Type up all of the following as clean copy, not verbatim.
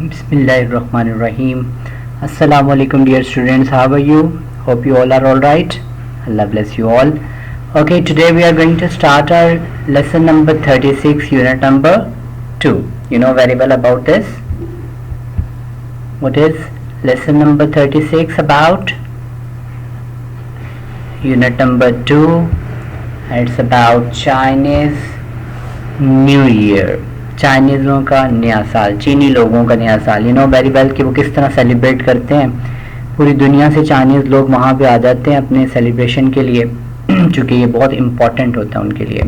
Bismillahirrahmanirrahim. Assalamu alaikum dear students, how are you? Hope you all are alright. Allah bless you all. Okay, today we are going to start our lesson number 36, unit number 2. You know very well about this. What is lesson number 36 about? Unit number 2. It's about Chinese New Year. चाइनीज़ों का नया साल, चीनी लोगों का नया साल. You know very well कि वो किस तरह सेलिब्रेट करते हैं. पूरी दुनिया से चाइनीज़ लोग वहाँ पे आ जाते हैं अपने सेलिब्रेशन के लिए, चूँकि ये बहुत इम्पॉर्टेंट होता है उनके लिए.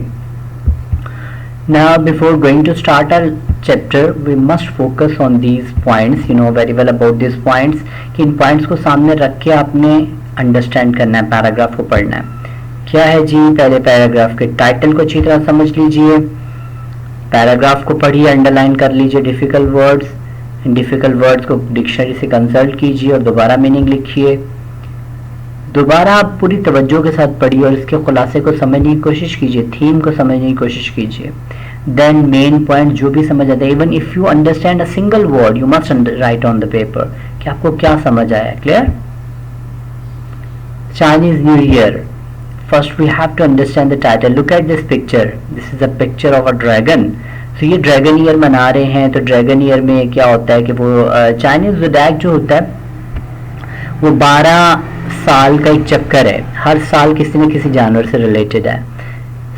Now before going to start our chapter we must focus on these points. You know very well about this points कि इन पॉइंट्स को सामने रख के आपने अंडरस्टैंड करना है, पैराग्राफ को पढ़ना है. क्या है जी? पहले पैराग्राफ के टाइटल को अच्छी तरह समझ लीजिए, पैराग्राफ को पढ़िए, अंडरलाइन कर लीजिए डिफ़िकल्ट वर्ड्स को डिक्शनरी से कंसल्ट कीजिए और दोबारा मीनिंग लिखिए. दोबारा आप पूरी तवज्जो के साथ पढ़िए और इसके खुलासे को समझने की कोशिश कीजिए, थीम को समझने की कोशिश कीजिए. देन मेन पॉइंट जो भी समझ आता है, even if you understand a single word you must write on the paper कि आपको क्या समझ आया. Clear? Chinese New Year. First we have to understand the title. Look at this picture. This is a picture of a dragon. So ये dragon year मना रहे हैं. तो ड्रैगन ईयर में क्या होता है कि वो चाइनीज ज़ोडिएक जो होता है वो 12 साल का एक चक्कर है. हर साल किसी न किसी जानवर से रिलेटेड है.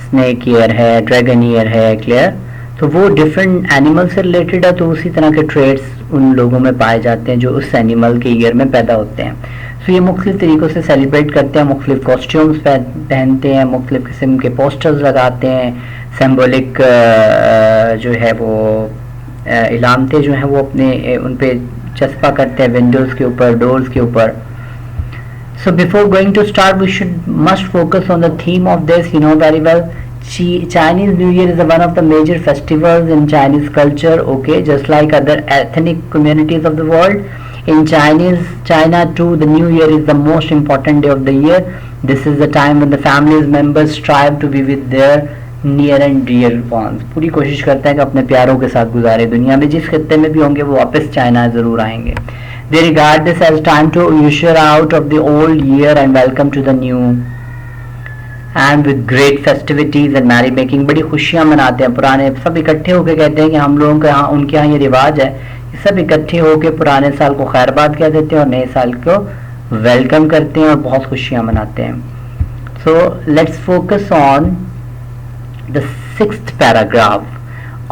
स्नेक ईयर है, ड्रैगन ईयर है. क्लियर? तो वो डिफरेंट एनिमल से रिलेटेड है. तो उसी तरह के ट्रेड्स उन लोगों में पाए जाते हैं जो उस एनिमल के ईयर में पैदा होते हैं. तो ये मुख्तलिफ तरीक़ों से सेलिब्रेट करते हैं, मुख्तलिफ कॉस्ट्यूम्स पहनते हैं, मुख्तलिफ किस्म के पोस्टर्स लगाते हैं, सिंबॉलिक जो है वो इलामतें जो हैं वो अपने उन पे चस्पा करते हैं विंडोज़ के ऊपर, डोर्स के ऊपर. So before going to start we should must focus on the theme of this. You know very well Chinese New Year is one of the major festivals in Chinese culture. Okay, just like other ethnic communities of the world, in China too, the New Year is the most important day of the year. This is the time when the family's members strive to be with their near and dear ones. पूरी कोशिश करते हैं कि अपने प्यारों के साथ गुजारे. दुनिया में जिस खित्ते में भी होंगे वो वापस चाइना ज़रूर आएंगे. They regard this as time to usher out of the old year and welcome to the new. And with great festivities and merry making. बड़ी खुशियाँ मनाते हैं. पुराने सब इकट्ठे होकर कहते हैं कि हम लोगों के यहाँ, उनके यहाँ ये रिवाज है कि सब इकट्ठे होकर पुराने साल को खैरबाद कह देते हैं और नए साल को वेलकम करते हैं और बहुत खुशियाँ मनाते हैं. So let's focus on the 6th paragraph.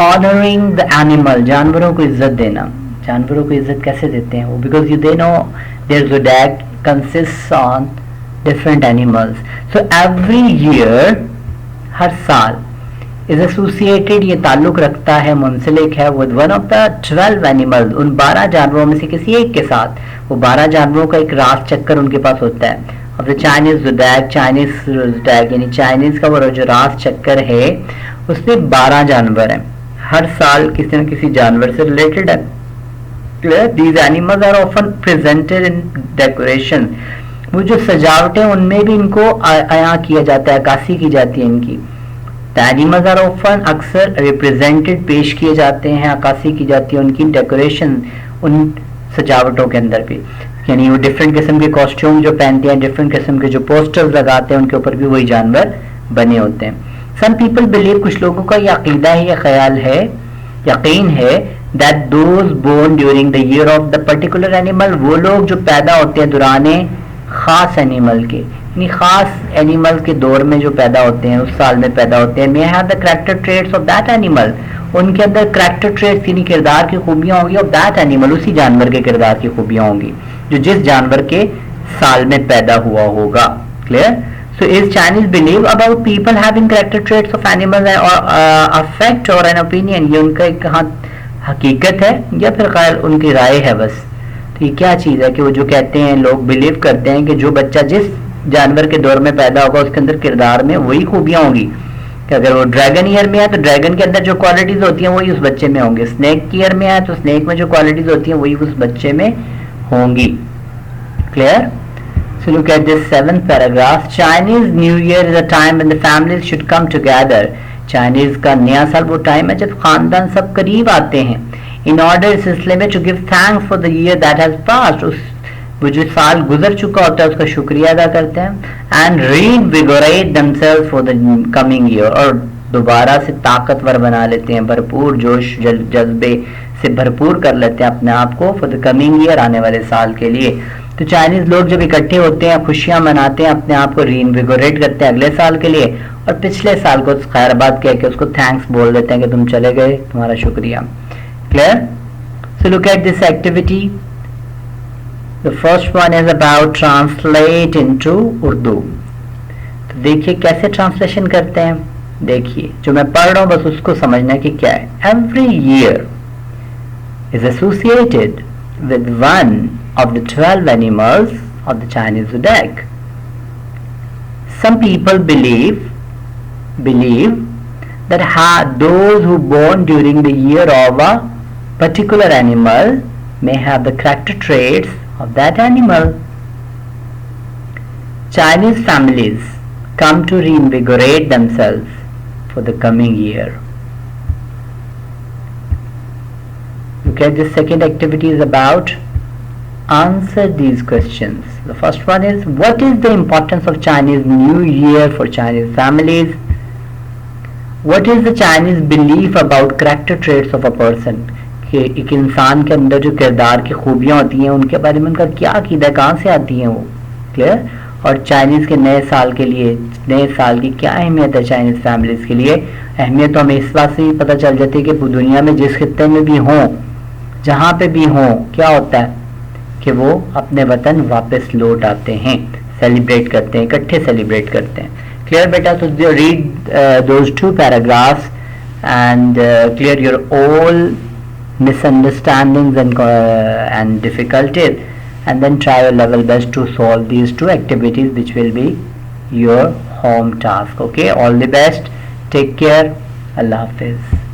Honouring the animal. जानवरों को इज्जत देना. जानवरों को इज्जत कैसे देते हैं वो? Because you they know their zodiac consists on different animals. So every year, हर साल is associated, ये ताल्लुक रखता है, मुंसलिक है with one of the 12 animals, उन 12 जानवरों में से किसी एक के साथ. वो 12 जानवरों का एक रास चक्कर उनके पास होता है. अब द चाइनीज ज़ोडिएक यानी चाइनीज का वो जो रास चक्कर है उसमें 12 जानवर हैं. हर साल किसी न किसी जानवर से रिलेटेड है. These animals are often presented in decoration. वो जो सजावटें उनमें भी इनको आया किया जाता है, अक्कासी की जाती है इनकी. एनिमल्स आर ऑफन अक्सर रिप्रेजेंटेड, पेश किए जाते हैं, अक्कासी की जाती है उनकी डेकोरेशन उन सजावटों के अंदर भी. यानी वो डिफरेंट किस्म के कॉस्ट्यूम जो पहनते हैं, डिफरेंट किस्म के जो पोस्टर्स लगाते हैं उनके ऊपर भी वही जानवर बने होते हैं. सम पीपल बिलीव, कुछ लोगों का ये अकीदा है, ये ख्याल है, यकीन है that those born during the year of the particular animal, वो लोग जो पैदा होते हैं दौरान ख़ास एनिमल के, यानी ख़ास एनिमल के दौर में जो पैदा होते हैं, उस साल में पैदा होते हैं, may have the character traits of that animal. उनके अंदर करैक्टर ट्रेट्स यानी किरदार की खूबियाँ होंगी ऑफ दैट एनिमल, उसी जानवर के किरदार की खूबियाँ होंगी जो जिस जानवर के साल में पैदा हुआ होगा. Clear? So is Chinese believe about people having character traits of animal और अफेक्ट और एन ओपिनियन. ये उनका एक हकीकत है या फिर खैर उनकी राय है बस. तो ये क्या चीज़ है कि वो जो कहते हैं, लोग बिलीव करते हैं कि जो बच्चा जिस जानवर के दौर में पैदा होगा उसके अंदर किरदार में वही खूबियाँ होंगी. कि अगर वो ड्रैगन ईयर में है तो ड्रैगन के अंदर जो क्वालिटीज़ होती हैं वही उस बच्चे में होंगी. स्नेक ईयर में है तो स्नेक में जो क्वालिटीज़ होती हैं वही उस बच्चे में होंगी. Clear? So look at this 7th paragraph. Chinese new year is a time when the families should come together. Chinese का नया साल वो टाइम है जब खानदान सब करीब आते हैं. इन ऑर्डर, इस सिलसिले में, to give thanks for the year that has passed, उस वो जो साल गुजर चुका होता है उसका शुक्रिया अदा करते हैं। And reinvigorate themselves for the coming year, और दोबारा से ताकतवर बना लेते हैं, भरपूर जोश जज्बे से भरपूर कर लेते हैं अपने आप को फॉर द कमिंग ईयर, आने वाले साल के लिए। तो चाइनीज लोग जब इकट्ठे होते हैं, खुशियां मनाते हैं, अपने आप को रीइनविगोरेट करते हैं अगले साल के लिए, और पिछले साल को खैरबाद कह के उसको थैंक्स बोल देते हैं कि तुम चले गए, तुम्हारा शुक्रिया। Clear? So look at this activity. The first one is about translate into Urdu. तो देखिए कैसे ट्रांसलेशन करते हैं। देखिए जो मैं पढ़ रहा हूं बस उसको समझना कि क्या है। Every year is associated with one of the 12 animals of the Chinese zodiac. Some people believe that those who born during the year of a particular animal may have the character traits of that animal. Chinese families come to reinvigorate themselves for the coming year. Okay, the second activity is about answer these questions. The first one is, what is the importance of Chinese New Year for Chinese families? What is the Chinese belief about character traits of a person? कि एक इंसान के अंदर जो किरदार की खूबियाँ होती हैं उनके बारे में उनका क्या अकीदा, कहाँ से आती हैं वो। क्लियर? और चाइनीज़ के नए साल के लिए, नए साल की क्या अहमियत है चाइनीज़ फैमिलीज़ के लिए। अहमियत तो हमें इस बात से भी पता चल जाती है कि दुनिया में जिस खित्ते में भी हों, जहाँ पे भी हों, क्या होता है कि वो अपने वतन वापस लौट आते हैं, सेलिब्रेट करते हैं, इकट्ठे सेलिब्रेट करते हैं। क्लियर बेटा? तो read those 2 paragraphs and clear your all misunderstandings and difficulties, and then try your level best to solve these 2 activities which will be your home task. Okay, all the best, take care, Allah Hafiz.